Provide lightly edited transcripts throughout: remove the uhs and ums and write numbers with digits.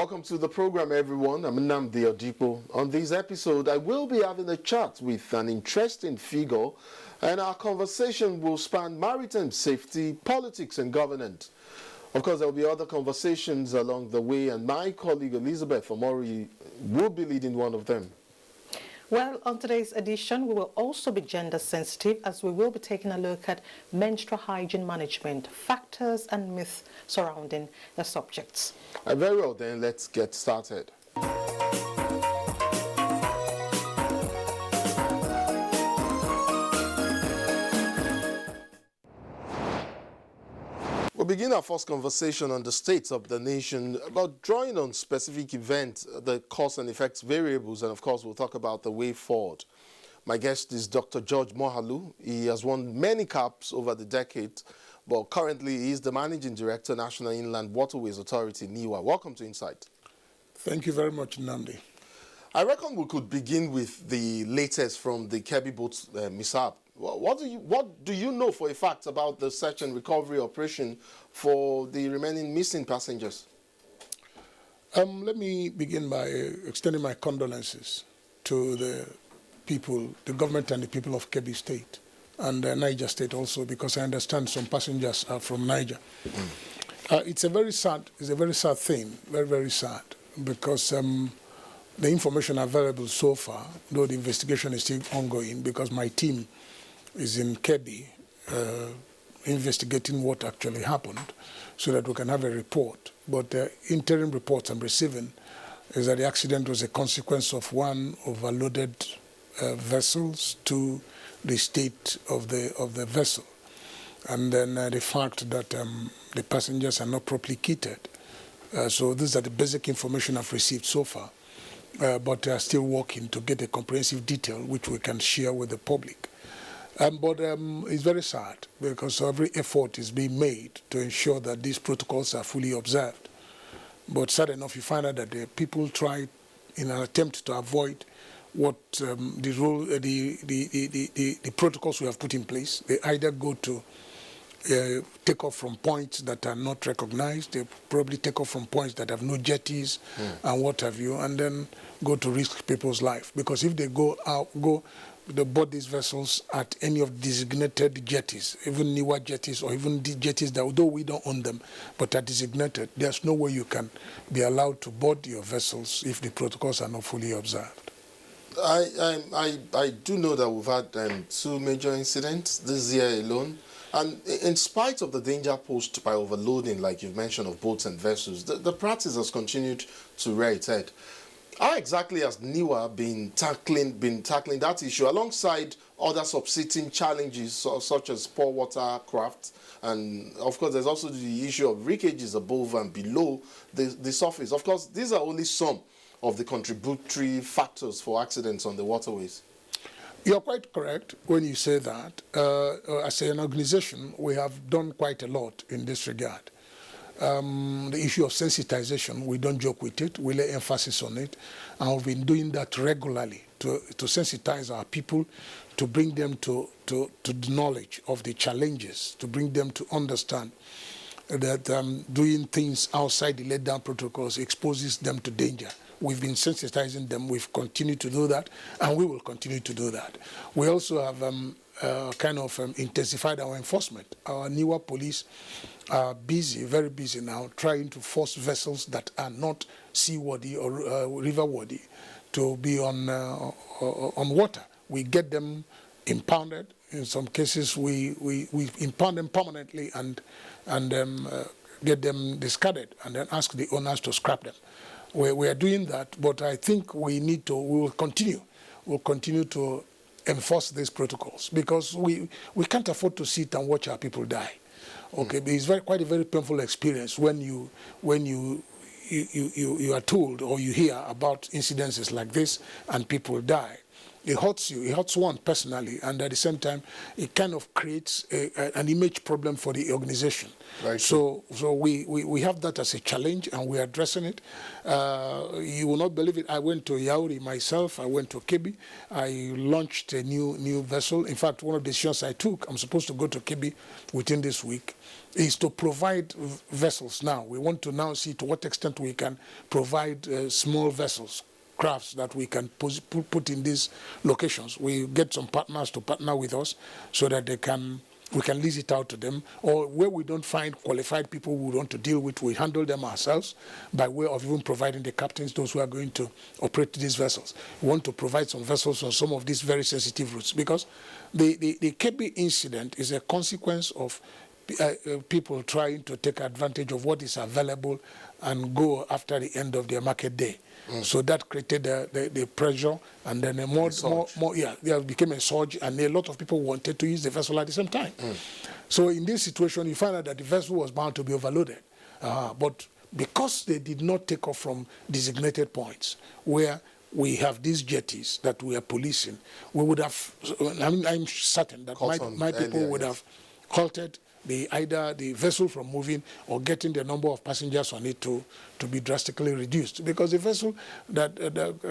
Welcome to the program, everyone. I'm Nnamdi Odipo. On this episode, I will be having a chat with an interesting figure, and our conversation will span maritime safety, politics, and governance. Of course, there will be other conversations along the way, and my colleague Elizabeth Omori will be leading one of them. Well, on today's edition, we will also be gender sensitive as we will be taking a look at menstrual hygiene management, factors and myths surrounding the subjects. Very well then, let's get started. We'll begin our first conversation on the state of the nation about drawing on specific events, the cause and effects variables, and of course we'll talk about the way forward. My guest is Dr. George Mohalu. He has won many caps over the decades, but currently he is the Managing Director, National Inland Waterways Authority, NIWA. Welcome to Insight. Thank you very much, Nnamdi. I reckon we could begin with the latest from the Kebbi boat mishap. What do you know for a fact about the search and recovery operation for the remaining missing passengers? Let me begin by extending my condolences to the people, the government and the people of Kebbi State and Niger State also, because I understand some passengers are from Niger. It's a very sad thing, very, very sad, because the information available so far, though the investigation is still ongoing, because my team is in Kebbi investigating what actually happened so that we can have a report. But the interim reports I'm receiving is that the accident was a consequence of one, overloaded vessels, to the state of the vessel, and then the fact that the passengers are not properly kitted. So these are the basic information I've received so far, but they are still working to get a comprehensive detail which we can share with the public. But it's very sad because every effort is being made to ensure that these protocols are fully observed. But sad enough, you find out that the people try, in an attempt to avoid what the protocols we have put in place. They either go to take off from points that are not recognized. They probably take off from points that have no jetties and what have you, and then go to risk people's life. Because if they go board these vessels at any of designated jetties, even NIWA jetties or even the jetties that, although we don't own them, but are designated, there's no way you can be allowed to board your vessels if the protocols are not fully observed. I do know that we've had 2 major incidents this year alone. And in spite of the danger posed by overloading, like you've mentioned, of boats and vessels, the practice has continued to rear its head. How exactly has NIWA been tackling that issue alongside other subsisting challenges such as poor water craft? And of course, there's also the issue of leakages above and below the surface. Of course, these are only some of the contributory factors for accidents on the waterways. You're quite correct when you say that. As an organization, we have done quite a lot in this regard. The issue of sensitization, we don't joke with it. We lay emphasis on it. And we've been doing that regularly to sensitize our people, to bring them to the knowledge of the challenges, to bring them to understand that doing things outside the laid-down protocols exposes them to danger. We've been sensitizing them. We've continued to do that, and we will continue to do that. We also have intensified our enforcement. Our NIWA police are busy, very busy now, trying to force vessels that are not seaworthy or river-worthy to be on water. We get them impounded. In some cases, we impound them permanently and get them discarded, and then ask the owners to scrap them. We are doing that, but I think we will continue. We'll continue to enforce these protocols because we can't afford to sit and watch our people die. Okay, it's quite a very painful experience when you are told or you hear about incidences like this and people die. it hurts you, it hurts one personally, and at the same time, it kind of creates an image problem for the organization. Right. So we have that as a challenge, and we're addressing it. You will not believe it. I went to Yauri myself. I went to Kebbi. I launched a new vessel. In fact, one of the decisions I took, I'm supposed to go to Kebbi within this week, is to provide vessels now. We want to now see to what extent we can provide small vessels, crafts that we can put in these locations. We get some partners to partner with us so that we can lease it out to them, or where we don't find qualified people we want to deal with, we handle them ourselves by way of even providing the captains, those who are going to operate these vessels. We want to provide some vessels on some of these very sensitive routes, because the Kebbi incident is a consequence of people trying to take advantage of what is available and go after the end of their market day. So that created the pressure, and then there became a surge, and a lot of people wanted to use the vessel at the same time. So in this situation, you find out that the vessel was bound to be overloaded. But because they did not take off from designated points where we have these jetties that we are policing, we would have, I'm certain that my people would have halted either the vessel from moving or getting the number of passengers on it to be drastically reduced. Because the vessel that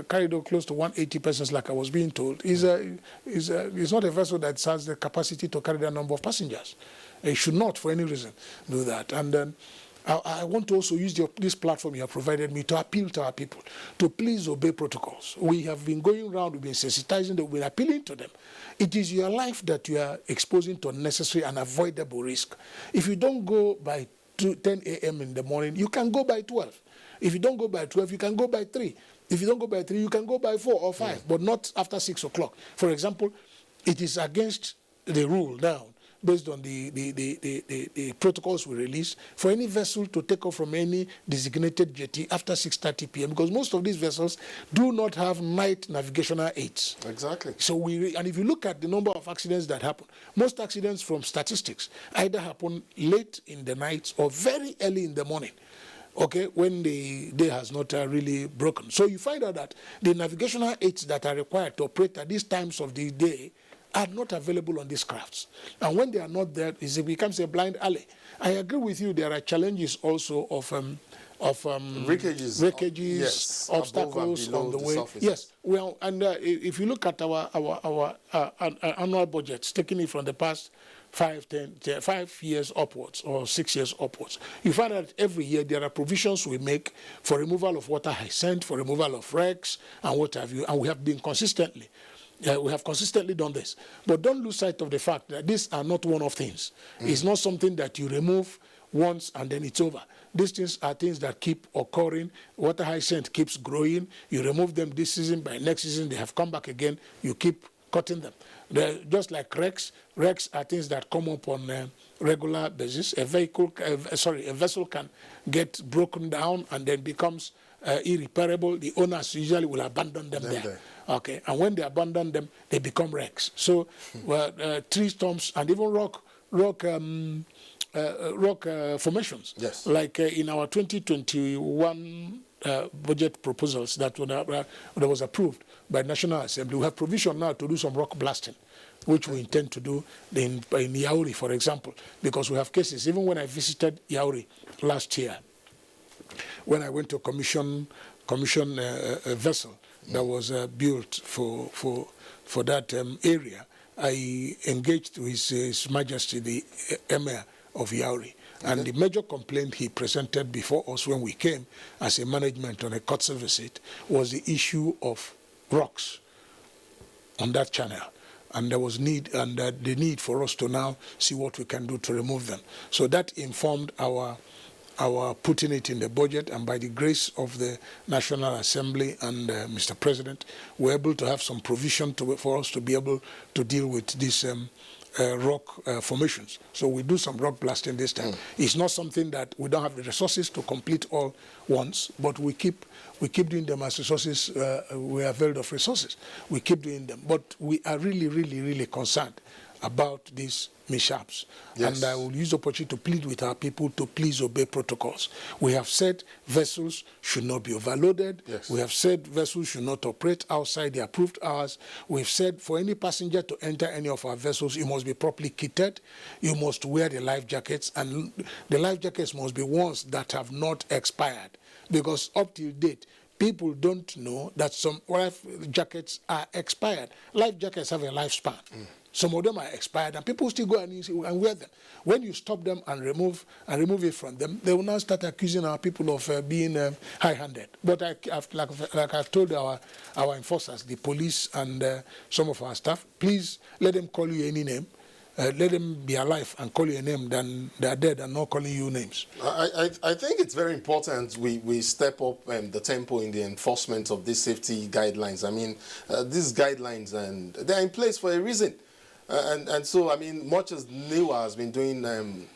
carried close to 180 persons, like I was being told, is not a vessel that has the capacity to carry that number of passengers. It should not, for any reason, do that. And then I want to also use this platform you have provided me to appeal to our people to please obey protocols. We have been going around, we've been sensitizing them, we've been appealing to them. It is your life that you are exposing to unnecessary and avoidable risk. If you don't go by 10 a.m. in the morning, you can go by 12. If you don't go by 12, you can go by 3. If you don't go by 3, you can go by 4 or 5, but not after 6 o'clock. For example, it is against the rule now, based on the protocols we release, for any vessel to take off from any designated jetty after 6:30 p.m. because most of these vessels do not have night navigational aids. Exactly. So and if you look at the number of accidents that happen, most accidents from statistics either happen late in the night or very early in the morning. Okay, when the day has not really broken. So you find out that the navigational aids that are required to operate at these times of the day are not available on these crafts. And when they are not there, it becomes a blind alley. I agree with you, there are challenges also of breakages, yes, obstacles on the way. Yes, well, and if you look at our annual budgets, taking it from the past 5 years upwards or 6 years upwards, you find that every year there are provisions we make for removal of water hyacinth, for removal of wrecks and what have you, and we have been consistently. We have consistently done this. But don't lose sight of the fact that these are not one-off things. It's not something that you remove once and then it's over. These things are things that keep occurring. Water hyacinth keeps growing. You remove them this season, by next season they have come back again. You keep cutting them. They're just like wrecks. Wrecks are things that come up on a regular basis. A vessel can get broken down and then becomes irreparable. The owners usually will abandon them there. Okay, and when they abandon them, they become wrecks. So, tree stumps and even rock formations. Yes. Like in our 2021 budget proposals that was approved by National Assembly, we have provision now to do some rock blasting, which we intend to do in Yauri, for example, because we have cases. Even when I visited Yauri last year, when I went to commission a vessel that was built for that area, I engaged with His Majesty the Emir of Yauri. And the major complaint he presented before us when we came as a management on a courtesy visit was the issue of rocks on that channel. And there was the need for us to now see what we can do to remove them. So that informed our putting it in the budget, and by the grace of the National Assembly and Mr. President, we're able to have some provision for us to be able to deal with these rock formations. So we do some rock blasting this time. It's not something that we don't have the resources to complete all once, but we keep doing them as resources. We are availed of resources. We keep doing them, but we are really, really, really concerned about these mishaps. Yes. And I will use the opportunity to plead with our people to please obey protocols. We have said vessels should not be overloaded. Yes. We have said vessels should not operate outside the approved hours. We've said for any passenger to enter any of our vessels, you must be properly kitted. You must wear the life jackets, and the life jackets must be ones that have not expired. Because up till date, people don't know that some life jackets are expired. Life jackets have a lifespan. Some of them are expired, and people still go and wear them. When you stop them and remove it from them, they will now start accusing our people of being high-handed. But like I've told our enforcers, the police and some of our staff, please let them call you any name. Let them be alive and call you a name than they are dead and not calling you names. I think it's very important we step up the tempo in the enforcement of these safety guidelines. I mean, these guidelines, and they're in place for a reason. And so, I mean, much as NIWA has been doing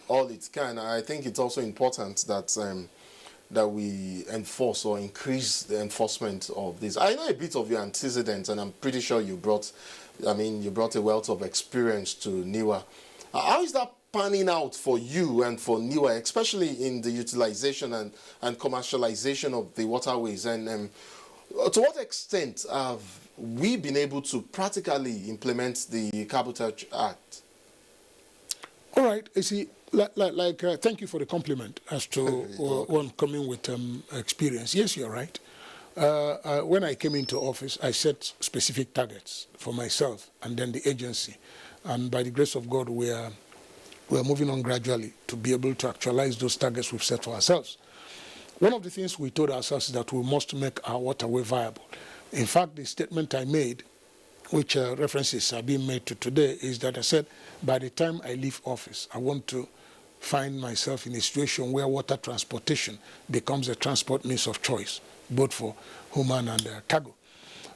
all it can, I think it's also important that that we enforce or increase the enforcement of this. I know a bit of your antecedents, and I'm pretty sure you brought a wealth of experience to NIWA. How is that panning out for you and for NIWA, especially in the utilization and commercialization of the waterways? And to what extent have we been able to practically implement the Cabotage Act? All right, you see, thank you for the compliment as to one coming with experience. Yes, you're right. When I came into office, I set specific targets for myself and then the agency. And by the grace of God, we are moving on gradually to be able to actualize those targets we've set for ourselves. One of the things we told ourselves is that we must make our waterway viable. In fact, the statement I made, which references are being made to today, is that I said, by the time I leave office, I want to find myself in a situation where water transportation becomes a transport means of choice, both for human and cargo.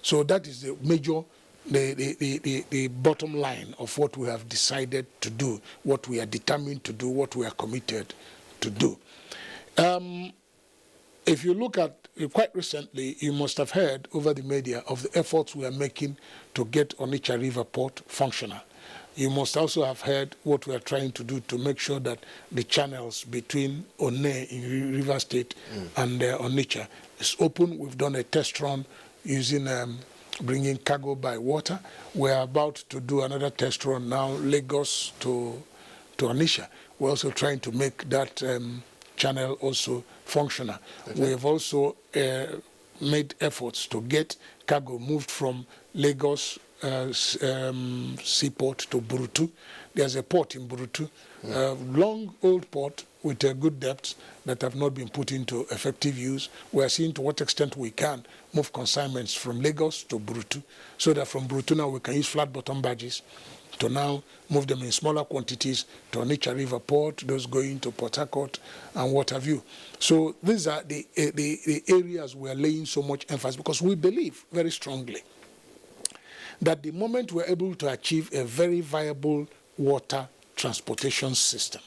So that is the major, the bottom line of what we have decided to do, what we are determined to do, what we are committed to do. If you look at, quite recently, you must have heard over the media of the efforts we are making to get Onitsha River Port functional. You must also have heard what we are trying to do to make sure that the channels between One in River State and Onitsha is open. We've done a test run using bringing cargo by water. We're about to do another test run now, Lagos to Onitsha. We're also trying to make that channel also functional. Okay. We have also made efforts to get cargo moved from Lagos seaport to Burutu. There's a port in Burutu, long old port with a good depth that have not been put into effective use. We are seeing to what extent we can move consignments from Lagos to Burutu, so that from Burutu now we can use flat bottom barges to now move them in smaller quantities to Onitsha River Port, those going to Port Harcourt and what have you. So these are the areas we are laying so much emphasis, because we believe very strongly that the moment we're able to achieve a very viable water transportation system,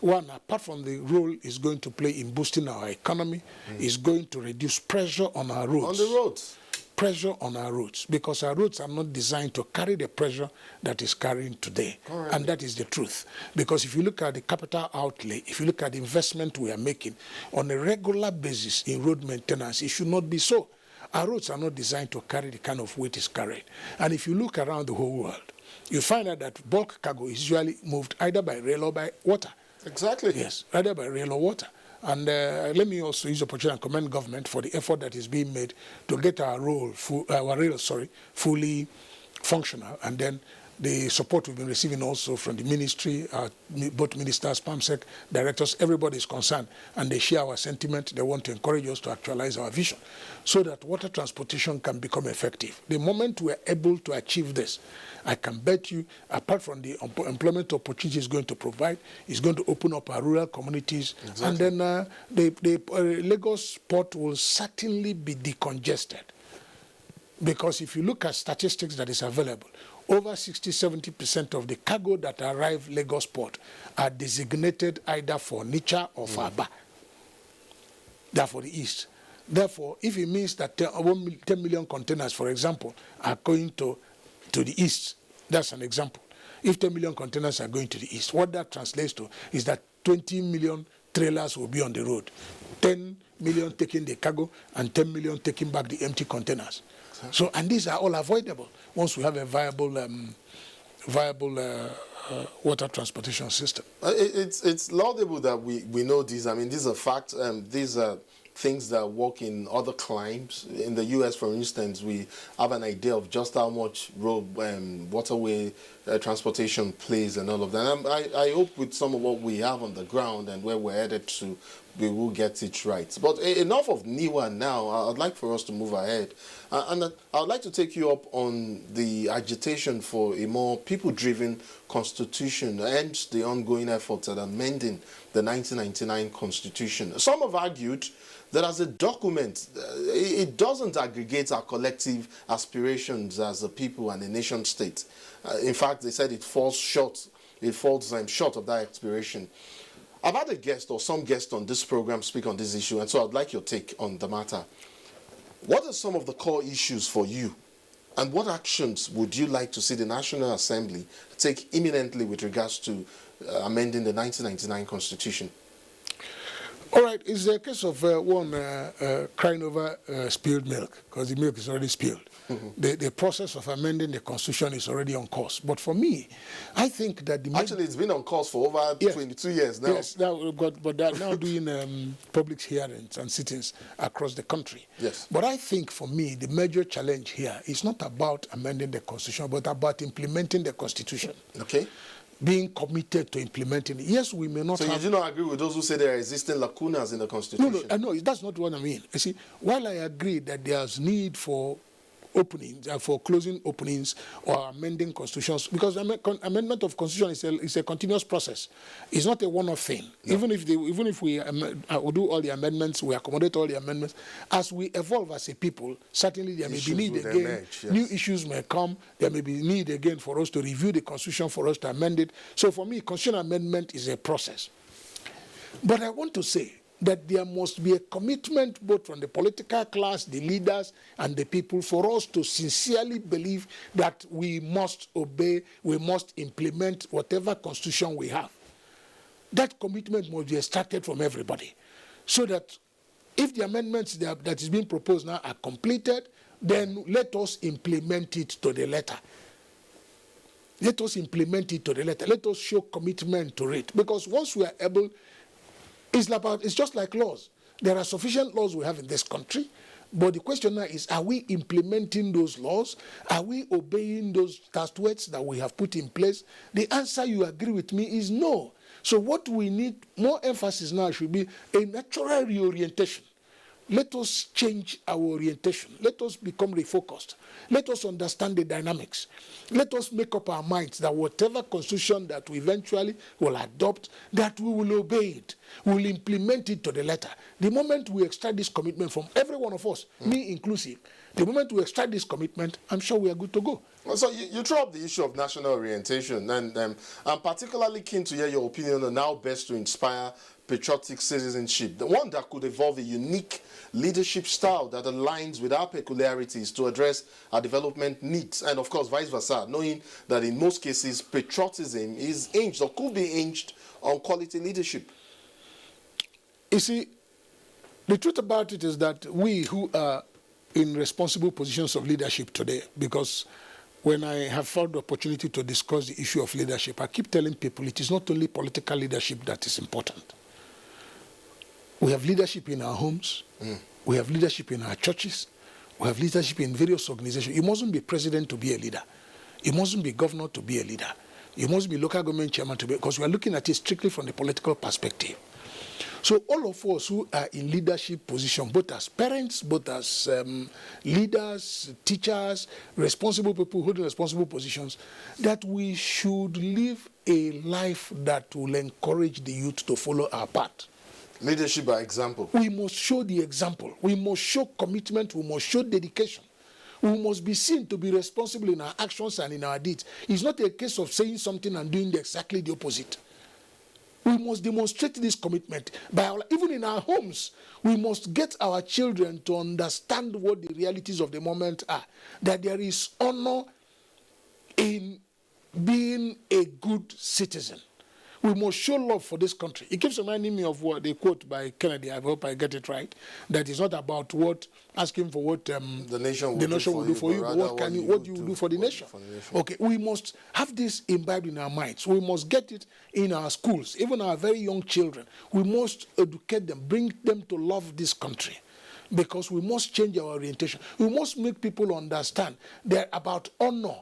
one, apart from the role it's going to play in boosting our economy, is going to reduce pressure on our roads. On the roads. Pressure on our roads, because our roads are not designed to carry the pressure that is carrying today. Correct. And that is the truth. Because if you look at the capital outlay, if you look at the investment we are making on a regular basis in road maintenance, it should not be so. Our roads are not designed to carry the kind of weight it's carried. And if you look around the whole world, you find out that bulk cargo is usually moved either by rail or by water. Exactly. Yes, either by rail or water. And let me also use the opportunity and commend government for the effort that is being made to get our rail fully functional. And then the support we've been receiving also from the ministry, both ministers, PAMSEC, directors, everybody is concerned, and they share our sentiment. They want to encourage us to actualize our vision so that water transportation can become effective. The moment we're able to achieve this, I can bet you, apart from the employment opportunities it's going to provide, it's going to open up our rural communities. Exactly. And then the Lagos port will certainly be decongested. Because if you look at statistics that is available, over 60–70% of the cargo that arrive Lagos port are designated either for Onitsha or for Aba. They are for the east. Therefore, if it means that 10 million containers, for example, are going to the east, that's an example. If 10 million containers are going to the east, what that translates to is that 20 million trailers will be on the road. 10 million taking the cargo and 10 million taking back the empty containers. Exactly. So, and these are all avoidable once we have a viable water transportation system. It's laudable that we know this. I mean, these are facts. These are things that work in other climes. In the U.S., for instance, we have an idea of just how much road waterway transportation plays and all of that. And I hope with some of what we have on the ground and where we're headed to, we will get it right. But enough of NIWA now. I'd like for us to move ahead. And I'd like to take you up on the agitation for a more people-driven constitution, hence the ongoing efforts at amending the 1999 constitution. Some have argued that as a document, it doesn't aggregate our collective aspirations as a people and a nation state. In fact, they said it falls short. It falls short of that aspiration. I've had a guest or some guests on this program speak on this issue, and so I'd like your take on the matter. What are some of the core issues for you, and what actions would you like to see the National Assembly take imminently with regards to amending the 1999 Constitution? All right, it's a case of one crying over spilled milk, because the milk is already spilled. The process of amending the Constitution is already on course. But for me, I think that actually it's been on course for over 22 years now. Yes, but they're now doing public hearings and sittings across the country. Yes. But I think for me, the major challenge here is not about amending the Constitution, but about implementing the Constitution. Okay. Being committed to implementing it. Yes, we may not So you do not agree with those who say there are existing lacunas in the Constitution? No, that's not what I mean. You see, while I agree that there's need for openings, for closing openings or amending constitutions, because amendment of constitution is a continuous process. It's not a one-off thing. No. Even if we do all the amendments, we accommodate all the amendments, as we evolve as a people, certainly there may be need again. Emerge, yes. New issues may come. There may be need again for us to review the constitution, for us to amend it. So for me, constitutional amendment is a process. But I want to say that there must be a commitment both from the political class, the leaders, and the people for us to sincerely believe that we must obey, we must implement whatever constitution we have. That commitment must be extracted from everybody, so that if the amendments that is being proposed now are completed, then let us implement it to the letter. Let us implement it to the letter. Let us show commitment to it. Because once we are able, it's just like laws. There are sufficient laws we have in this country, but the question now is, are we implementing those laws? Are we obeying those statutes that we have put in place? The answer, you agree with me, is no. So what we need, more emphasis now should be a natural reorientation. Let us change our orientation. Let us become refocused. Let us understand the dynamics. Let us make up our minds that whatever constitution that we eventually will adopt, that we will obey it. We will implement it to the letter. The moment we extract this commitment from every one of us, me inclusive, the moment we extract this commitment, I'm sure we are good to go. So you throw up the issue of national orientation, and I'm particularly keen to hear your opinion on how best to inspire patriotic citizenship, the one that could evolve a unique leadership style that aligns with our peculiarities to address our development needs, and of course vice versa, knowing that in most cases patriotism is hinged or could be hinged on quality leadership. You see, the truth about it is that we who are in responsible positions of leadership today, because when I have found the opportunity to discuss the issue of leadership, I keep telling people it is not only political leadership that is important. We have leadership in our homes. We have leadership in our churches. We have leadership in various organizations. You mustn't be president to be a leader. You mustn't be governor to be a leader. You must be local government chairman to be, because we are looking at it strictly from the political perspective. So all of us who are in leadership position, both as parents, both as leaders, teachers, responsible people holding responsible positions, that we should live a life that will encourage the youth to follow our path. Leadership by example. We must show the example. We must show commitment. We must show dedication. We must be seen to be responsible in our actions and in our deeds. It's not a case of saying something and doing exactly the opposite. We must demonstrate this commitment. Even in our homes, we must get our children to understand what the realities of the moment are. That there is honor in being a good citizen. We must show love for this country. It keeps reminding me of what they quote by Kennedy. I hope I get it right. That is not about asking for what the nation will do for you, but what do you do for the nation? Okay, we must have this imbibed in our minds. We must get it in our schools, even our very young children. We must educate them, bring them to love this country, because we must change our orientation. We must make people understand they're about honor.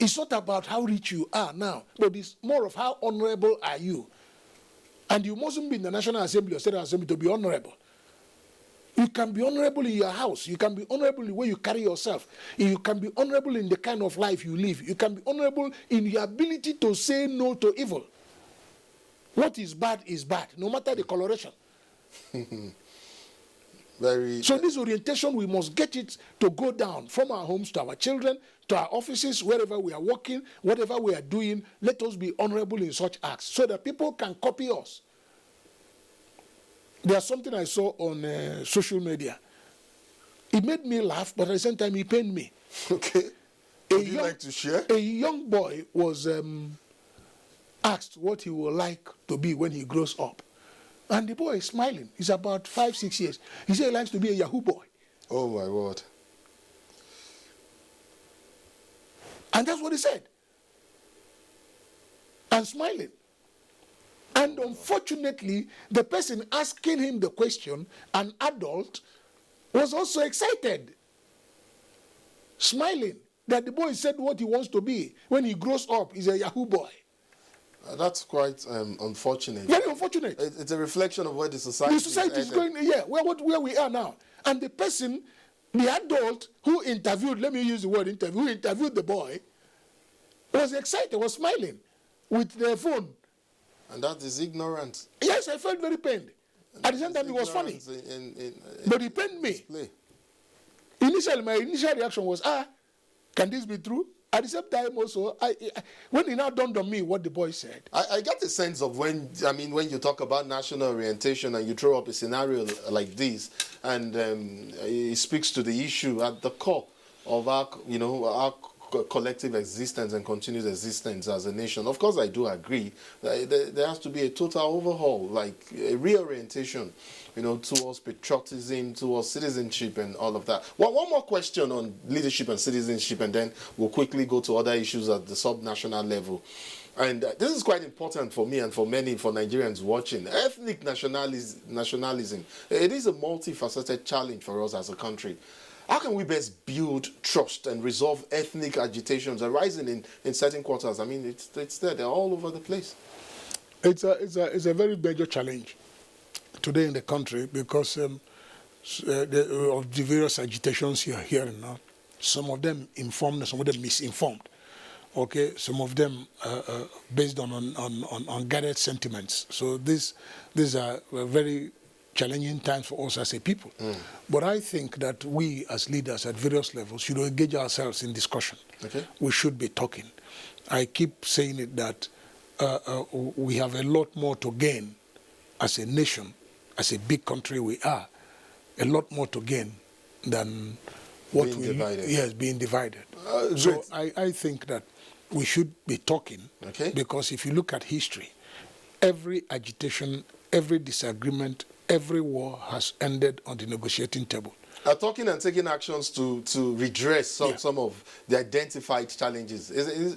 It's not about how rich you are now, but it's more of how honorable are you. And you mustn't be in the National Assembly or State Assembly to be honorable. You can be honorable in your house. You can be honorable in the way you carry yourself. You can be honorable in the kind of life you live. You can be honorable in your ability to say no to evil. What is bad, no matter the coloration. So this orientation, we must get it to go down from our homes to our children, to our offices, wherever we are working, whatever we are doing. Let us be honorable in such acts so that people can copy us. There's something I saw on social media. It made me laugh, but at the same time it pained me. Okay. Would you like to share? A young boy was asked what he would like to be when he grows up. And the boy is smiling. He's about 5, 6 years. He said he likes to be a Yahoo boy. Oh, my word. And that's what he said. And smiling. And unfortunately, the person asking him the question, an adult, was also excited. Smiling. That the boy said what he wants to be when he grows up is a Yahoo boy. That's quite unfortunate. Very unfortunate. It's a reflection of where the society is going. Yeah, where we are now. And the person, the adult who interviewed, let me use the word interview, who interviewed the boy, was excited, was smiling with their phone. And that is ignorant. Yes, I felt very pained. At the same time, it was funny. But it pained me. Initially, my initial reaction was, can this be true? At the same time also, when it now dawned on me what the boy said. I get the sense of when you talk about national orientation and you throw up a scenario like this, and it speaks to the issue at the core of our collective existence and continued existence as a nation. Of course, I do agree that there has to be a total overhaul, like a reorientation, towards patriotism, towards citizenship and all of that. One more question on leadership and citizenship, and then we'll quickly go to other issues at the sub-national level. And this is quite important for me and for many, for Nigerians watching. Ethnic nationalism, it is a multifaceted challenge for us as a country. How can we best build trust and resolve ethnic agitations arising in certain quarters? I mean, it's there. They're all over the place. It's a very major challenge today in the country because of the various agitations you are hearing now. Some of them informed, some of them misinformed. Okay, some of them based on gathered sentiments. So these are very challenging times for us as a people. But I think that we as leaders at various levels should engage ourselves in discussion. Okay. We should be talking. I keep saying it that we have a lot more to gain as a nation, as a big country we are, a lot more to gain than what being divided. So I think that we should be talking, because if you look at history, every agitation, every disagreement, every war has ended on the negotiating table. Talking and taking actions to redress some of the identified challenges.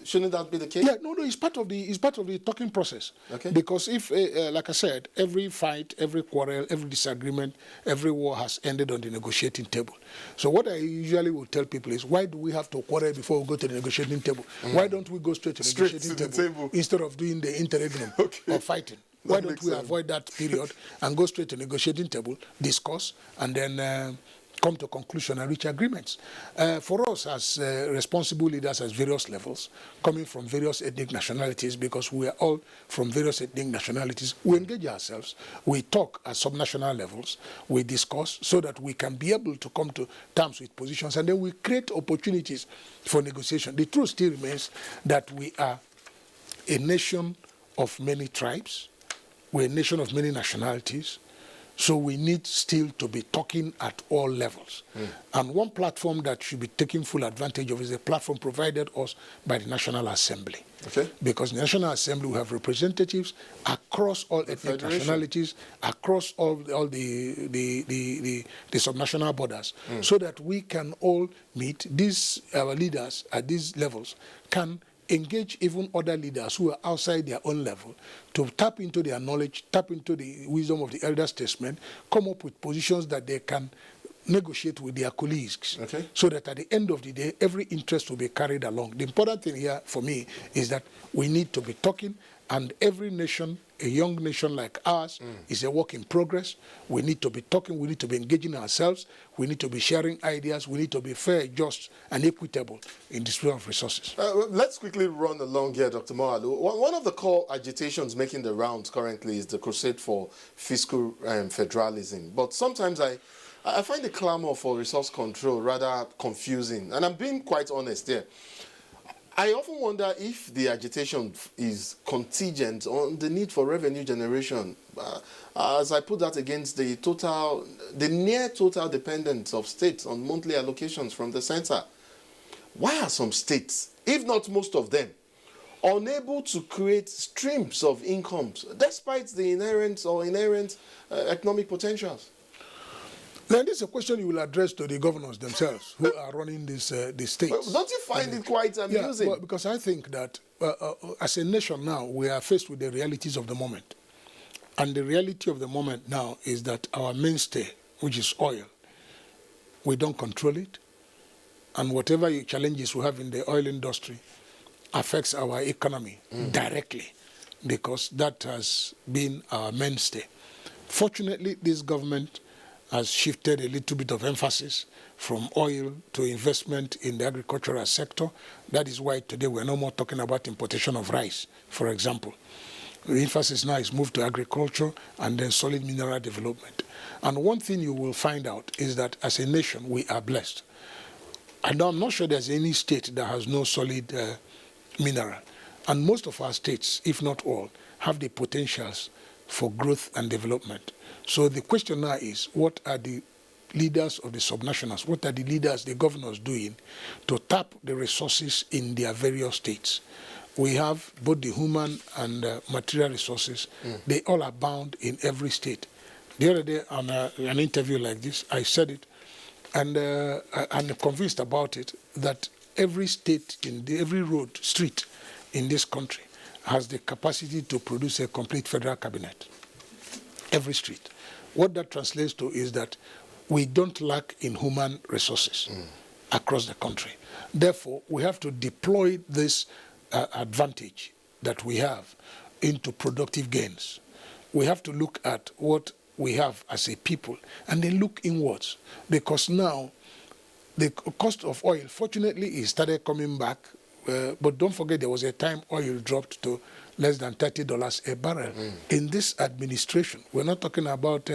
Shouldn't that be the case? Yeah, no, it's part of the talking process. Okay. Because if, like I said, every fight, every quarrel, every disagreement, every war has ended on the negotiating table. So what I usually will tell people is, why do we have to quarrel before we go to the negotiating table? Why don't we go straight to the negotiating table instead of doing the interregnum or fighting? Why don't we avoid that period and go straight to the negotiating table, discuss, and then come to conclusion and reach agreements? For us as responsible leaders at various levels, coming from various ethnic nationalities, because we are all from various ethnic nationalities, we engage ourselves, we talk at subnational levels, we discuss so that we can be able to come to terms with positions, and then we create opportunities for negotiation. The truth still remains that we are a nation of many tribes, we're a nation of many nationalities, So we need still to be talking at all levels. And one platform that should be taking full advantage of is a platform provided us by the National Assembly. Okay. Because the National Assembly will have representatives across all ethnic nationalities, across all the subnational borders, so that we can all meet. Our leaders at these levels can engage even other leaders who are outside their own level to tap into their knowledge, tap into the wisdom of the elder statesmen, come up with positions that they can negotiate with their colleagues, so that at the end of the day, every interest will be carried along. The important thing here for me is that we need to be talking, and every nation, a young nation like ours, is a work in progress. We need to be talking, we need to be engaging ourselves, we need to be sharing ideas, we need to be fair, just, and equitable in display of resources. Let's quickly run along here, Dr. Moalu. One of the core agitations making the rounds currently is the crusade for fiscal federalism. But sometimes I find the clamor for resource control rather confusing, and I'm being quite honest here. I often wonder if the agitation is contingent on the need for revenue generation, as I put that against the near total dependence of states on monthly allocations from the center. Why are some states, if not most of them, unable to create streams of incomes despite the inherent economic potentials? Then this is a question you will address to the governors themselves who are running the states. Well, don't you find it quite amusing? Yeah, well, because I think that as a nation now, we are faced with the realities of the moment. And the reality of the moment now is that our mainstay, which is oil, we don't control it. And whatever challenges we have in the oil industry affects our economy directly, because that has been our mainstay. Fortunately, this government has shifted a little bit of emphasis from oil to investment in the agricultural sector. That is why today we're no more talking about importation of rice, for example. The emphasis now is moved to agriculture and then solid mineral development. And one thing you will find out is that as a nation, we are blessed. And I'm not sure there's any state that has no solid mineral. And most of our states, if not all, have the potentials for growth and development. So the question now is, what are the leaders of the subnationals, what are the leaders, the governors doing to tap the resources in their various states? We have both the human and material resources. They all abound in every state. The other day on an interview like this, I said it, and I'm convinced about it, that every state, every road, street in this country has the capacity to produce a complete federal cabinet. Every street. What that translates to is that we don't lack in human resources across the country. Therefore, we have to deploy this advantage that we have into productive gains. We have to look at what we have as a people and then look inwards, because now the cost of oil, fortunately, it started coming back, but don't forget there was a time oil dropped to less than $30 a barrel. In this administration, we're not talking about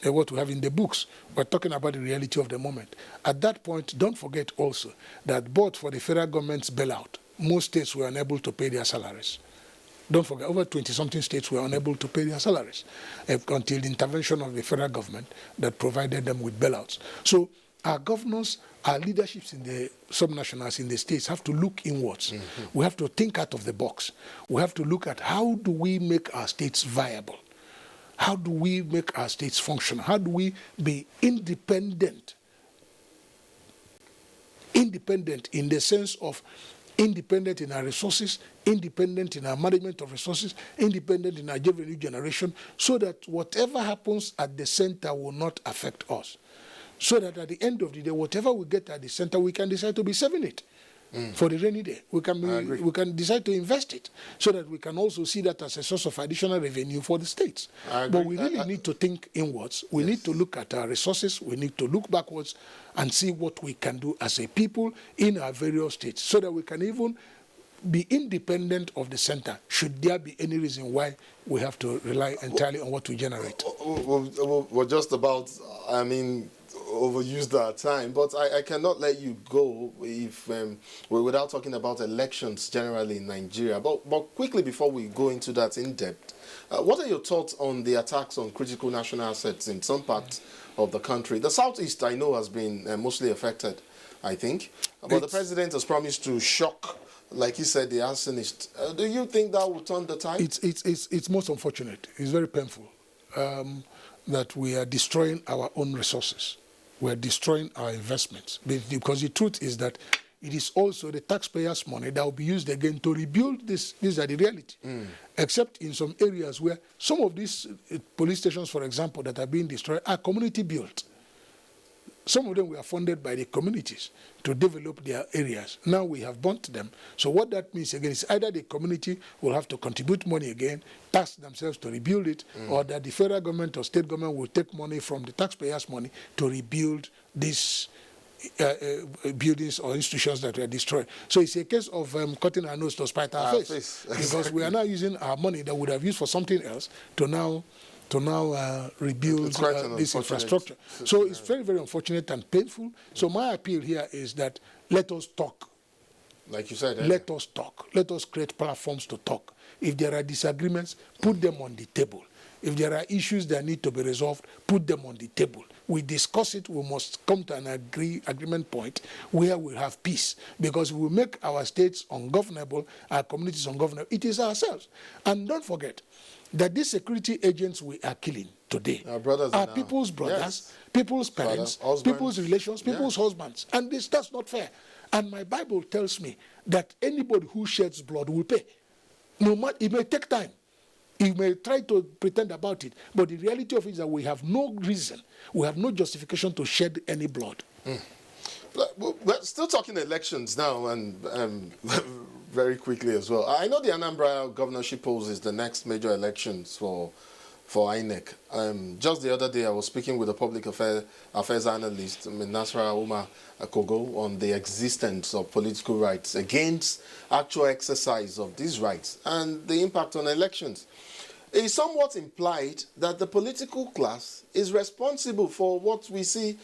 what we have in the books. We're talking about the reality of the moment. At that point, don't forget also that both for the federal government's bailout, most states were unable to pay their salaries. Don't forget, over 20-something states were unable to pay their salaries until the intervention of the federal government that provided them with bailouts. So our governors, our leaderships in the subnationals in the states have to look inwards. We have to think out of the box. We have to look at how do we make our states viable? How do we make our states function? How do we be independent? Independent in the sense of independent in our resources, independent in our management of resources, independent in our revenue generation, so that whatever happens at the center will not affect us. So that at the end of the day, whatever we get at the center, we can decide to be saving it for the rainy day. We can decide to invest it, so that we can also see that as a source of additional revenue for the states. But we really need to think inwards. We need to look at our resources. We need to look backwards and see what we can do as a people in our various states, so that we can even be independent of the center, should there be any reason why we have to rely entirely on what we generate. We're just about, overused our time, but I cannot let you go if without talking about elections generally in Nigeria. But quickly, before we go into that in depth, What are your thoughts on the attacks on critical national assets in some parts of the country? The Southeast, I know, has been mostly affected, I think. But the president has promised to shock, like he said, the arsonist. Do you think that will turn the tide? It's most unfortunate. It's very painful that we are destroying our own resources. We are destroying our investments. Because the truth is that it is also the taxpayers' money that will be used again to rebuild this. These are the reality. Except in some areas where some of these police stations, for example, that are being destroyed are community built. Some of them were funded by the communities to develop their areas. Now we have burnt them. So what that means again is either the community will have to contribute money again, tax themselves to rebuild it, or that the federal government or state government will take money from the taxpayers' money to rebuild these buildings or institutions that were destroyed. So it's a case of cutting our nose to spite our face. Because we are now using our money that would have used for something else to now rebuild this infrastructure. So it's very, very unfortunate and painful. So my appeal here is that let us talk. Like you said. Let us talk. Let us create platforms to talk. If there are disagreements, put them on the table. If there are issues that need to be resolved, put them on the table. We discuss it. We must come to an agreement point where we have peace. Because we make our states ungovernable, our communities ungovernable. It is ourselves. And don't forget that these security agents we are killing today are people's brothers, people's parents, people's relations, people's husbands. And that's not fair. And my Bible tells me that anybody who sheds blood will pay. No matter, it may take time. He may try to pretend about it, but the reality of it is that we have no reason, we have no justification to shed any blood. We're still talking elections now, and very quickly as well. I know the Anambra governorship polls is the next major elections for INEC. Just the other day, I was speaking with a public affairs analyst, Nasra Umar Kogo, on the existence of political rights against actual exercise of these rights and the impact on elections. It is somewhat implied that the political class is responsible for what we see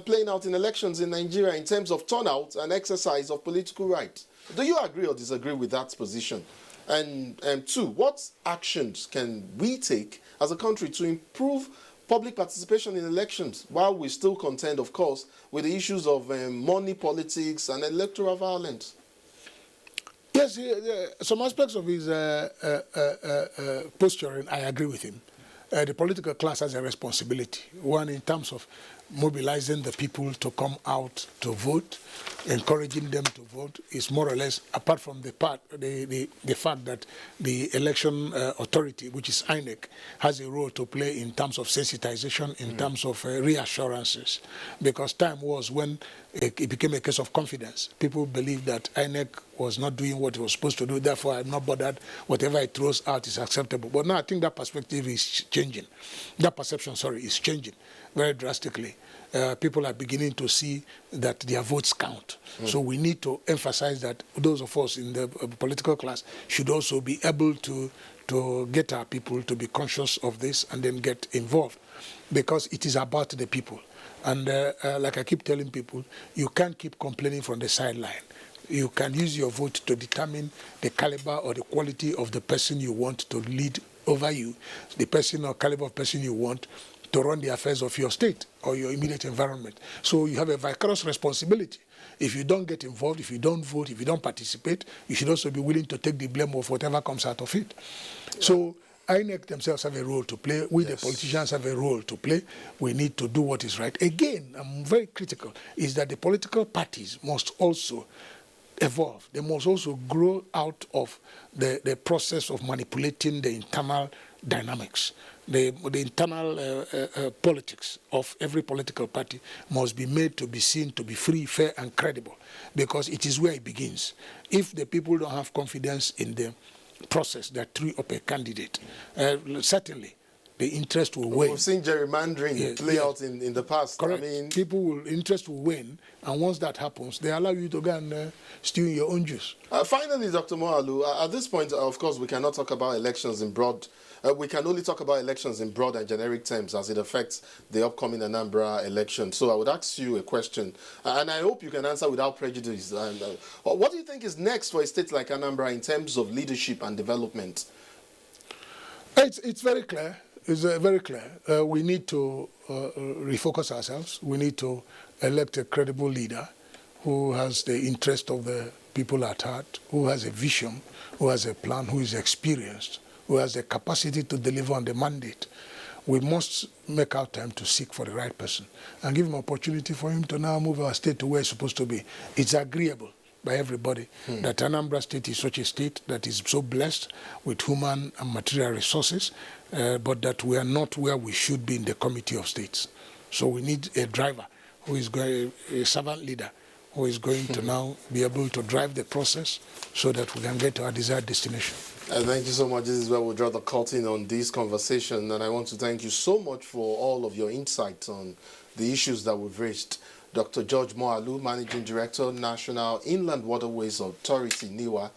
playing out in elections in Nigeria in terms of turnout and exercise of political rights. Do you agree or disagree with that position? And two, what actions can we take as a country to improve public participation in elections while we still contend, of course, with the issues of money politics and electoral violence? Yes, some aspects of his posturing, I agree with him. The political class has a responsibility. One, in terms of mobilizing the people to come out to vote, encouraging them to vote, is more or less, apart from the fact that the election authority, which is INEC, has a role to play in terms of sensitization, in terms of reassurances. Because time was when it became a case of confidence. People believed that INEC was not doing what it was supposed to do, therefore I'm not bothered, whatever it throws out is acceptable. But now I think that perspective is changing. That perception, is changing very drastically. People are beginning to see that their votes count. So we need to emphasize that those of us in the political class should also be able to get our people to be conscious of this and then get involved, because it is about the people. And like I keep telling people, you can't keep complaining from the sideline. You can use your vote to determine the caliber or the quality of the person you want to lead over you, the person or caliber of person you want to run the affairs of your state or your immediate environment. So you have a vicarious responsibility. If you don't get involved, if you don't vote, if you don't participate, you should also be willing to take the blame of whatever comes out of it. So INEC themselves have a role to play. We, the politicians, have a role to play. We need to do what is right. Again, I'm very critical, is that the political parties must also evolve. They must also grow out of the process of manipulating the internal dynamics. The internal politics of every political party must be made to be seen to be free, fair, and credible, because it is where it begins. If the people don't have confidence in the process that threw up a candidate, certainly the interest will wane. We've seen gerrymandering play out in the past. Correct. I mean, interest will wane, and once that happens, they allow you to go and stew in your own juice. Finally, Dr. Moalu, at this point, of course, we cannot talk about elections in broad. We can only talk about elections in broad and generic terms as it affects the upcoming Anambra election. So I would ask you a question, and I hope you can answer without prejudice. And, what do you think is next for a state like Anambra in terms of leadership and development? It's very clear. It's very clear. We need to refocus ourselves. We need to elect a credible leader who has the interest of the people at heart, who has a vision, who has a plan, who is experienced, who has the capacity to deliver on the mandate. We must make our time to seek for the right person and give him opportunity for him to now move our state to where it's supposed to be. It's agreeable by everybody that Anambra State is such a state that is so blessed with human and material resources, but that we are not where we should be in the committee of states. So we need a driver who is going, a servant leader, who is going to now be able to drive the process so that we can get to our desired destination. Thank you so much. This is where we'll draw the curtain on this conversation, and I want to thank you so much for all of your insights on the issues that we've raised. Dr. George Moalu, Managing Director, National Inland Waterways Authority, NIWA.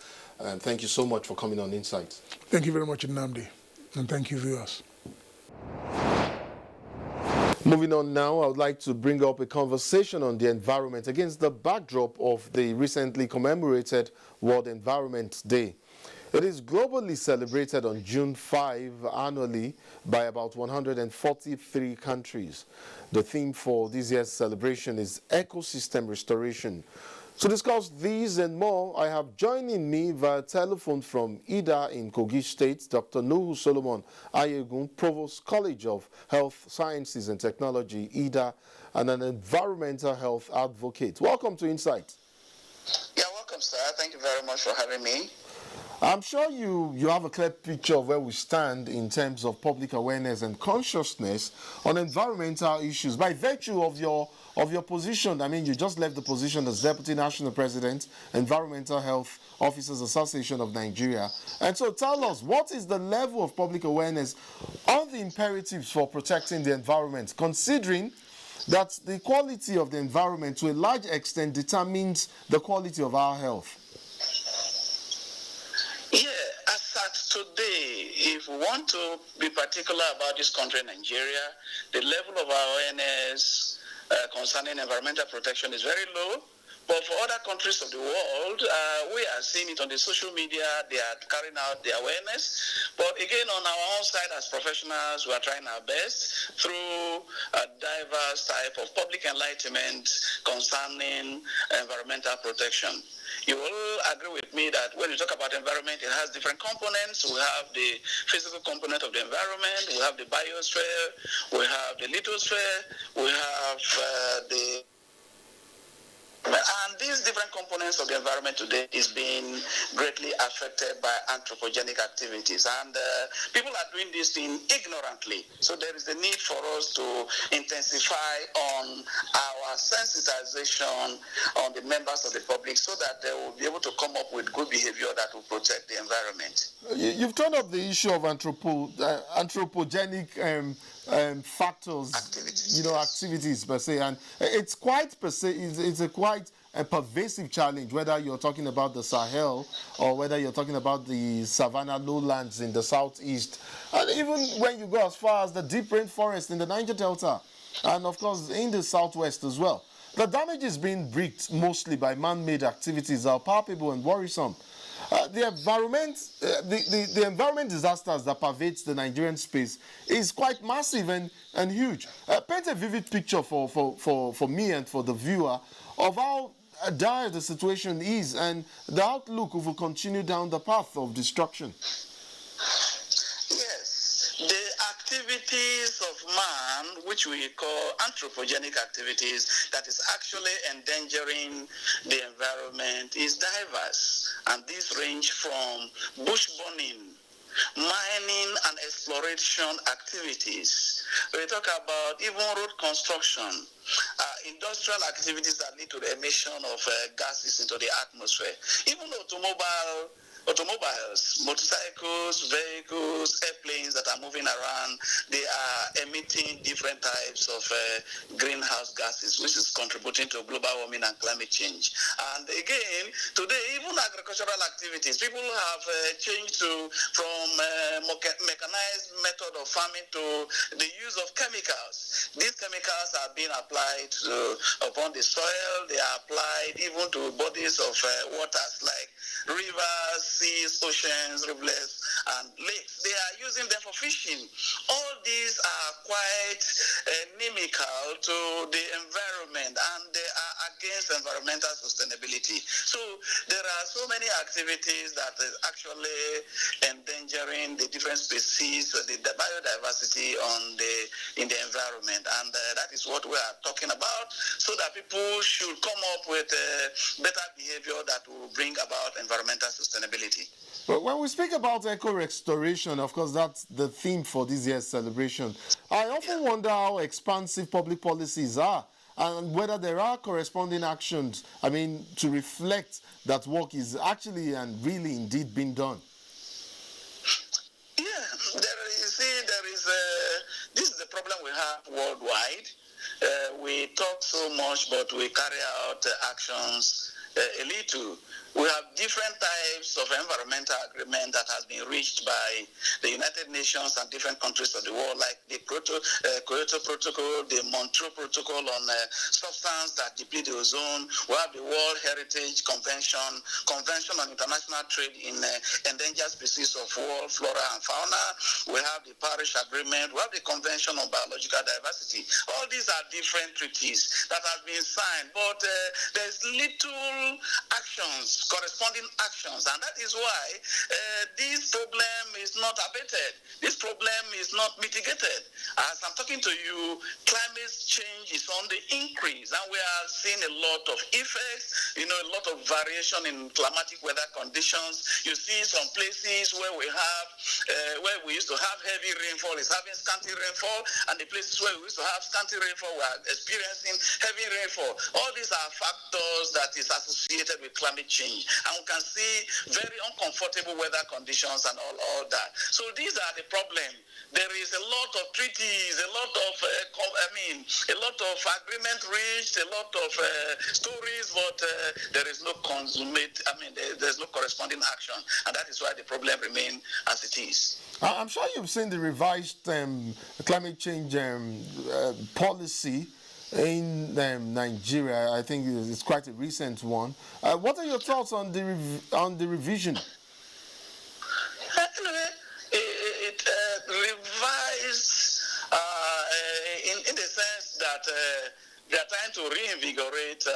Thank you so much for coming on Insight. Thank you very much, Nnamdi, and thank you, viewers. Moving on now, I would like to bring up a conversation on the environment against the backdrop of the recently commemorated World Environment Day. It is globally celebrated on June 5 annually by about 143 countries. The theme for this year's celebration is ecosystem restoration. To discuss these and more, I have joining me via telephone from Ida in Kogi State, Dr. Nuhu Solomon Ayegun, Provost College of Health Sciences and Technology, Ida, and an environmental health advocate. Welcome to Insight. Yeah, welcome, sir. Thank you very much for having me. I'm sure you have a clear picture of where we stand in terms of public awareness and consciousness on environmental issues by virtue of your position. I mean, you just left the position as Deputy National President, Environmental Health Officers Association of Nigeria. And so tell us, what is the level of public awareness on the imperatives for protecting the environment, considering that the quality of the environment to a large extent determines the quality of our health? Yeah, as at today, if we want to be particular about this country, Nigeria, the level of awareness concerning environmental protection is very low. But for other countries of the world, we are seeing it on the social media. They are carrying out the awareness. But again, on our own side as professionals, we are trying our best through a diverse type of public enlightenment concerning environmental protection. You will agree with me that when you talk about environment, it has different components. We have the physical component of the environment. We have the biosphere. We have the lithosphere. We have and these different components of the environment today is being greatly affected by anthropogenic activities. And people are doing this thing ignorantly. So there is a need for us to intensify on our sensitization on the members of the public so that they will be able to come up with good behavior that will protect the environment. You've turned up the issue of anthropogenic factors, activities per se, and it's quite per se. It's a quite a pervasive challenge. Whether you're talking about the Sahel or whether you're talking about the savanna lowlands in the southeast, and even when you go as far as the deep rainforest in the Niger Delta, and of course in the southwest as well, the damage is being wreaked mostly by man-made activities that are palpable and worrisome. The environment disasters that pervades the Nigerian space is quite massive and huge. Paint a vivid picture for me and for the viewer of how dire the situation is and the outlook if we continue down the path of destruction. Yes, the activities of man, which we call anthropogenic activities, that is actually endangering the environment, is diverse. And these range from bush burning, mining and exploration activities. We talk about even road construction, industrial activities that lead to the emission of gases into the atmosphere, even automobiles, motorcycles, vehicles, airplanes that are moving around, they are emitting emitting different types of greenhouse gases, which is contributing to global warming and climate change. And again, today, even agricultural activities, people have changed from mechanized method of farming to the use of chemicals. These chemicals are being applied upon the soil. They are applied even to bodies of waters like rivers, seas, oceans, rivulets, and lakes. They are using them for fishing. All these are quite inimical to the environment, and they are against environmental sustainability. So there are so many activities that is actually endangering the different species, the biodiversity in the environment, and that is what we are talking about, so that people should come up with better behavior that will bring about environmental sustainability. But when we speak about eco-restoration, of course, that's the theme for this year's celebration. I often wonder how expansive public policies are and whether there are corresponding actions, to reflect that work is actually and really indeed being done. Yeah, this is the problem we have worldwide. We talk so much, but we carry out actions a little. We have different types of environmental agreement that has been reached by the United Nations and different countries of the world, like the Kyoto Protocol, the Montreal Protocol on substance that deplete the ozone. We have the World Heritage Convention, Convention on International Trade in Endangered Species of World Flora and Fauna. We have the Paris Agreement. We have the Convention on Biological Diversity. All these are different treaties that have been signed, but there's little actions, corresponding actions, and that is why this problem is not abated. This problem is not mitigated. As I'm talking to you, climate change is on the increase, and we are seeing a lot of effects, a lot of variation in climatic weather conditions. You see some places where we used to have heavy rainfall is having scanty rainfall, and the places where we used to have scanty rainfall, we are experiencing heavy rainfall. All these are factors that is associated with climate change, and we can see very uncomfortable weather conditions and all that. So these are the problem. There is a lot of treaties, a lot of agreement reached, a lot of stories, but there is no there's no corresponding action, and that is why the problem remains as it is. I'm sure you've seen the revised climate change policy in Nigeria. I think it's quite a recent one. What are your thoughts on the revision? Anyway, it revised in the sense that they are trying to reinvigorate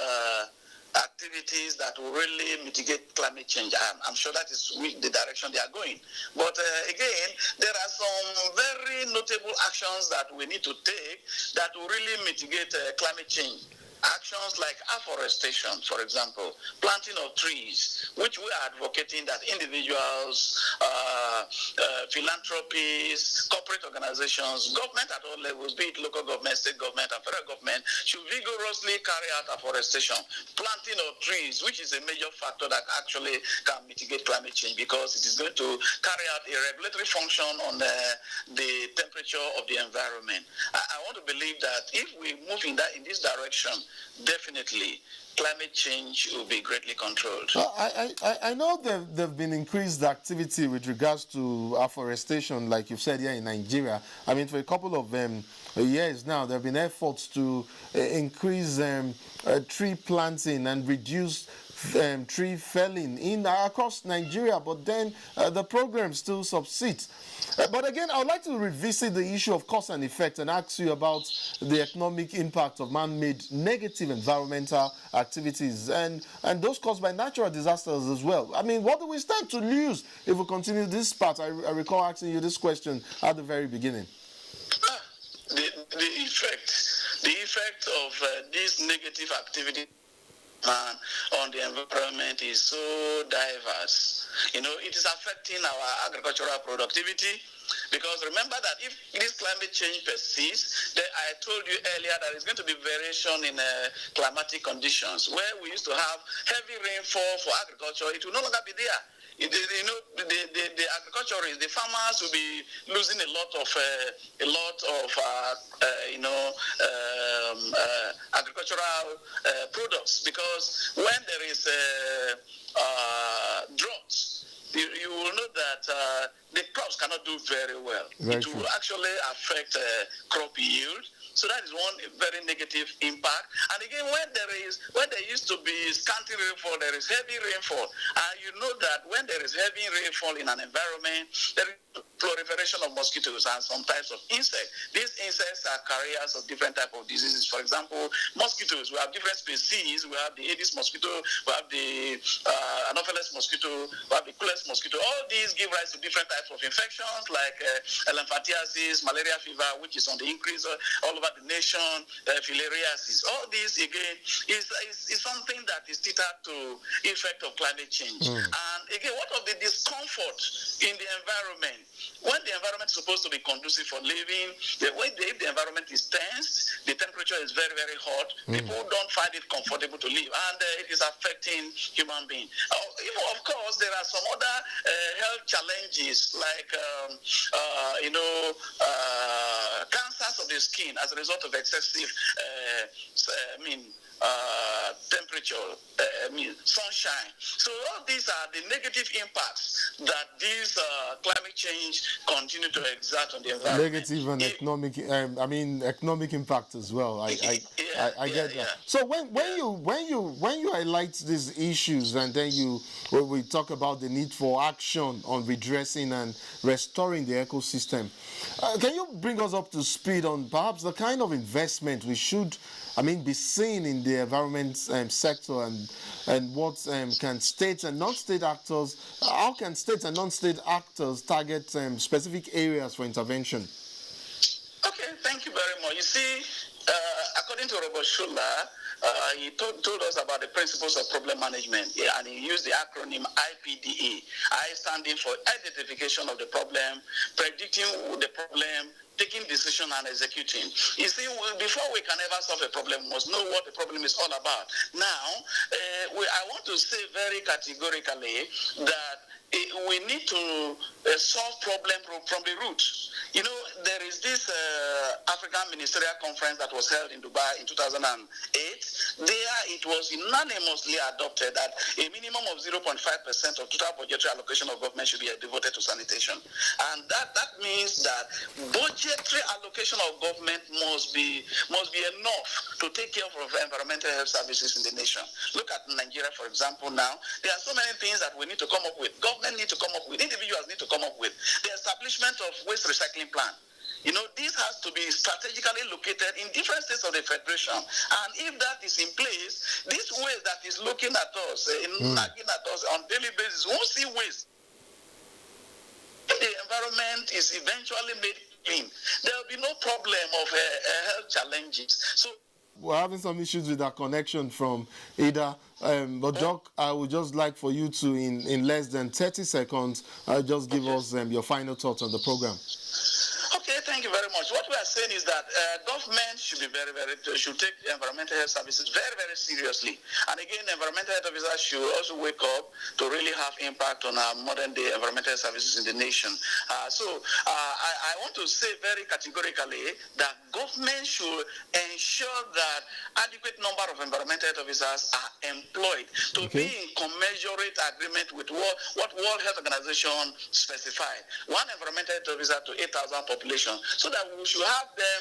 activities that will really mitigate climate change. I'm sure that is the direction they are going. But again, there are some very notable actions that we need to take that will really mitigate climate change. Actions like afforestation, for example, planting of trees, which we are advocating that individuals, philanthropies, corporate organizations, government at all levels, be it local government, state government, and federal government, should vigorously carry out afforestation, planting of trees, which is a major factor that actually can mitigate climate change, because it is going to carry out a regulatory function on the temperature of the environment. I want to believe that if we move in this direction, definitely climate change will be greatly controlled. I know there have been increased activity with regards to afforestation, like you've said here in Nigeria. For a couple of years now, there have been efforts to increase tree planting and reduce tree felling across Nigeria, but then the program still subsists. But again, I would like to revisit the issue of cause and effect and ask you about the economic impact of man-made negative environmental activities and those caused by natural disasters as well. What do we stand to lose if we continue this path? I recall asking you this question at the very beginning. The effect of this negative activity on the environment is so diverse. It is affecting our agricultural productivity, because remember that if this climate change persists, I told you earlier that there's going to be variation in climatic conditions. Where we used to have heavy rainfall for agriculture, it will no longer be there. the agriculturists, the farmers will be losing a lot of agricultural products, because when there is drought, you will know that the crops cannot do very well. It will actually affect crop yield. So that is one very negative impact. And again, when there used to be scanty rainfall, there is heavy rainfall. And you know that when there is heavy rainfall in an environment, there is proliferation of mosquitoes and some types of insects. These insects are carriers of different types of diseases. For example, mosquitoes, we have different species. We have the Aedes mosquito, we have the Anopheles mosquito, we have the Culex mosquito. All these give rise to different types of infections like elephantiasis, malaria fever, which is on the increase all over the nation, filariasis. All this, again, is something that is tethered to effect of climate change. And again, what of the discomfort in the environment? When the environment is supposed to be conducive for living, if the environment is tense, the temperature is very, very hot, people don't find it comfortable to live, and it is affecting human beings. Of course, there are some other health challenges like, cancers of the skin as a result of excessive, temperature, sunshine. So all these are the negative impacts that this climate change continue to exert on the environment. Negative and economic impact as well. I get that. So when you highlight these issues, and then when we talk about the need for action on redressing and restoring the ecosystem, can you bring us up to speed on perhaps the kind of investment we should be seen in the environment sector, and what can state and non-state actors, how can state and non-state actors target specific areas for intervention? Okay, thank you very much. You see, according to Robert Schuller, he told us about the principles of problem management, and he used the acronym IPDE, I standing for identification of the problem, predicting the problem, taking decision and executing. You see, before we can ever solve a problem, we must know what the problem is all about. Now, I want to say very categorically that we need to solve problem from the root. You know, there is this African Ministerial Conference that was held in Dubai in 2008. There, it was unanimously adopted that a minimum of 0.5% of total budgetary allocation of government should be devoted to sanitation. And that means that budgetary allocation of government must be enough to take care of environmental health services in the nation. Look at Nigeria, for example, now. There are so many things that we need to come up with. Government need to come up with. Individuals need to come up with. The establishment of waste recycling plant. You know, this has to be strategically located in different states of the federation. And if that is in place, this waste that is looking at us, nagging at us on daily basis, won't see waste. If the environment is eventually made clean, there will be no problem of health challenges. So we're having some issues with our connection from Ida. But Doc, I would just like for you to, in less than 30 seconds, just give us your final thoughts on the program. Okay, thank you very much. What we are saying is that government should be should take environmental health services very, very seriously. And again, environmental health officers should also wake up to really have impact on our modern day environmental services in the nation. I want to say very categorically that government should ensure that adequate number of environmental health officers are employed to be in commensurate agreement with what World Health Organization specified. One environmental health officer to 8,000 population, so that we should have them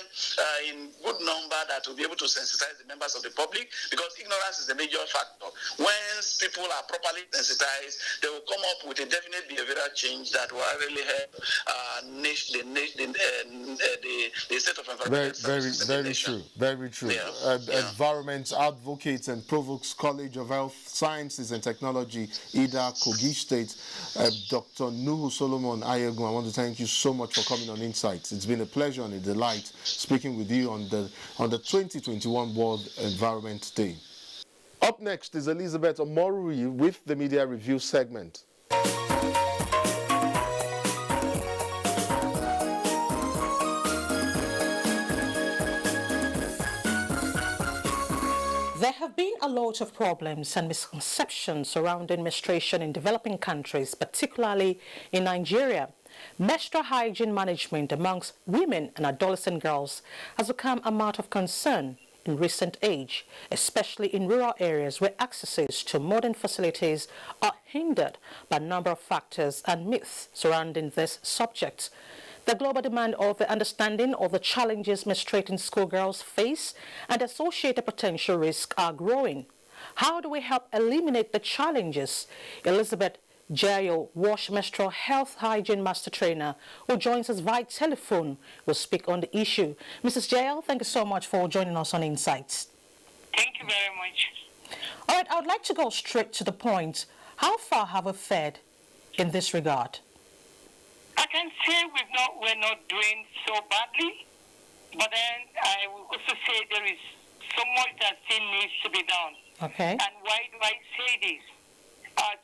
in good number that will be able to sensitize the members of the public, because ignorance is a major factor. Once people are properly sensitized, they will come up with a definite behavioral change that will really help the state of environment. Very true. Very true. Environment advocates and Provost College of Health Sciences and Technology, Ida, Kogi State, Dr. Nuhu Solomon Ayegun. I want to thank you so much for coming on Insights. It's been a pleasure and a delight speaking with you on the 2021 World Environment Day. Up next is Elizabeth Omorui with the Media Review segment. There have been a lot of problems and misconceptions surrounding menstruation in developing countries, particularly in Nigeria. Menstrual hygiene management amongst women and adolescent girls has become a matter of concern in recent age, especially in rural areas where access to modern facilities are hindered by a number of factors and myths surrounding this subject. The global demand of the understanding of the challenges menstruating schoolgirls face and associated potential risks are growing. How do we help eliminate the challenges? Elizabeth Jayo, WASH menstrual health hygiene master trainer, who joins us via telephone, will speak on the issue. Mrs. Jayo, thank you so much for joining us on Insights. Thank you very much. All right, I would like to go straight to the point. How far have we fared in this regard? I can say we're not doing so badly, but then I will also say there is so much that still needs to be done. Okay. And why do I say this?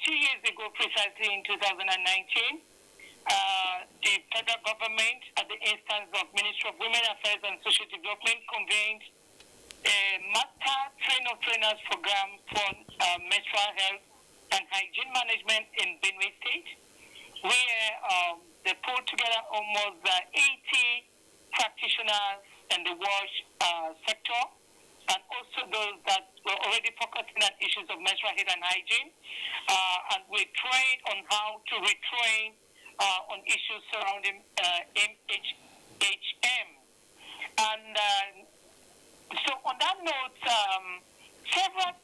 2 years ago, precisely in 2019, the federal government, at the instance of Ministry of Women Affairs and Social Development, convened a master trainers program for menstrual health and hygiene management in Benue State, where they pulled together almost 80 practitioners in the WASH sector, and also those that were already focusing on issues of menstrual health and hygiene. And we trained on how to retrain on issues surrounding MHHM. And so on that note, several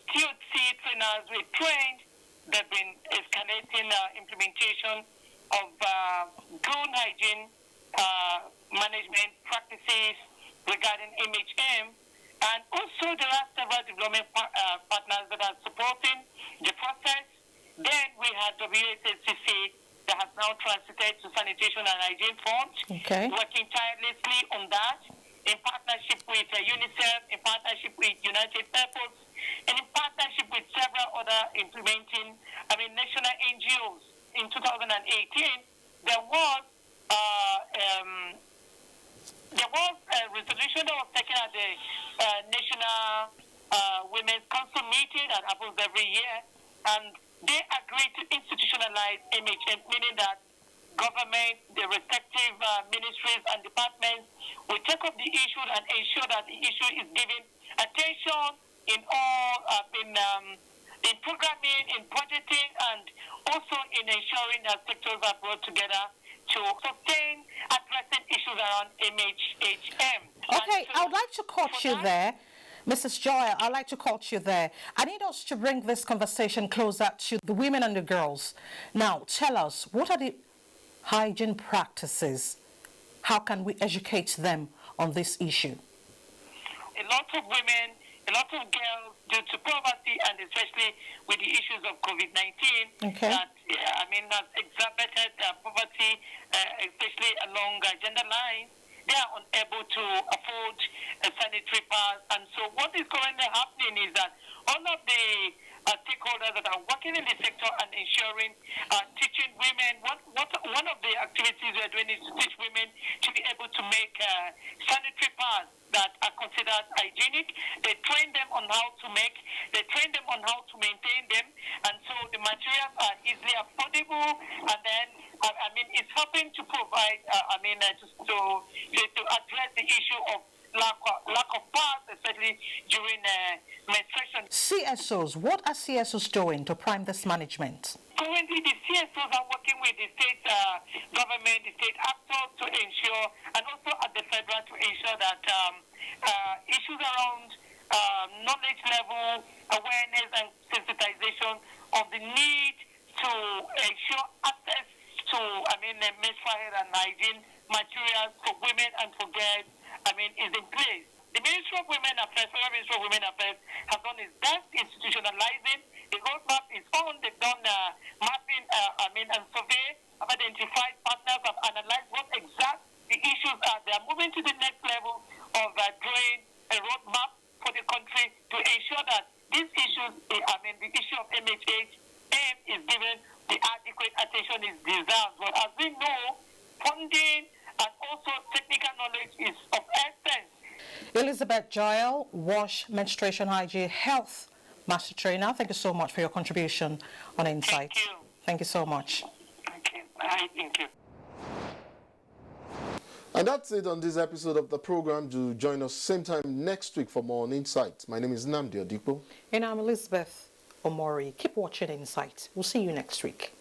TOC trainers were trained. They've been escalating implementation of good hygiene management practices regarding MHM. And also there are several development partners that are supporting the process. Then we had WSSCC that has now transited to Sanitation and Hygiene Fund, working tirelessly on that, in partnership with UNICEF, in partnership with United Purpose, and in partnership with several other implementing, national NGOs. In 2018, there was a resolution that was taken at the National Women's Council meeting that happens every year, and they agreed to institutionalize MHM, meaning that government, the respective ministries and departments will take up the issue and ensure that the issue is given attention in all, in programming, in budgeting, and also in ensuring that sectors are brought together to sustain addressing issues around MHHM. Okay, I would like to quote you there. Mrs. Joy, I'd like to quote you there. I need us to bring this conversation closer to the women and the girls. Now, tell us, what are the hygiene practices? How can we educate them on this issue? A lot of women, a lot of girls, due to poverty and especially with the issues of COVID-19, that has exacerbated poverty, especially along gender lines. They are unable to afford a sanitary pass. And so what is currently happening is that all of the stakeholders that are working in the sector and ensuring, teaching women, one of the activities we are doing is to teach women to be able to make sanitary pads that are considered hygienic. They train them on how to make, they train them on how to maintain them, and so the materials are easily affordable, and then, it's helping to provide, to address the issue of lack of pads, especially during menstruation. CSOs, what are CSOs doing to prime this management? Currently, the CSOs are working with the state government, the state actors to ensure, and also at the federal to ensure that issues around knowledge level, awareness and sensitization of the need to ensure access to, menstrual health and hygiene materials for women and for girls, is in place. The Ministry of Women Affairs, Federal Ministry of Women Affairs, has done its best institutionalizing. The roadmap is on. They've done mapping, and survey, have identified partners, have analyzed what exact the issues are. They are moving to the next level of drawing a roadmap for the country to ensure that these issues, the issue of MHHM is given the adequate attention it deserves. But as we know, funding and also technical knowledge is of essence. Elizabeth Joel, WASH Menstruation Hygiene Health Master Trainer, thank you so much for your contribution on Insight. Thank you. Thank you so much. Thank you. Bye. Thank you. And that's it on this episode of the program. Do join us same time next week for more on Insight. My name is Nnamdi Odipo. And I'm Elizabeth Omori. Keep watching Insight. We'll see you next week.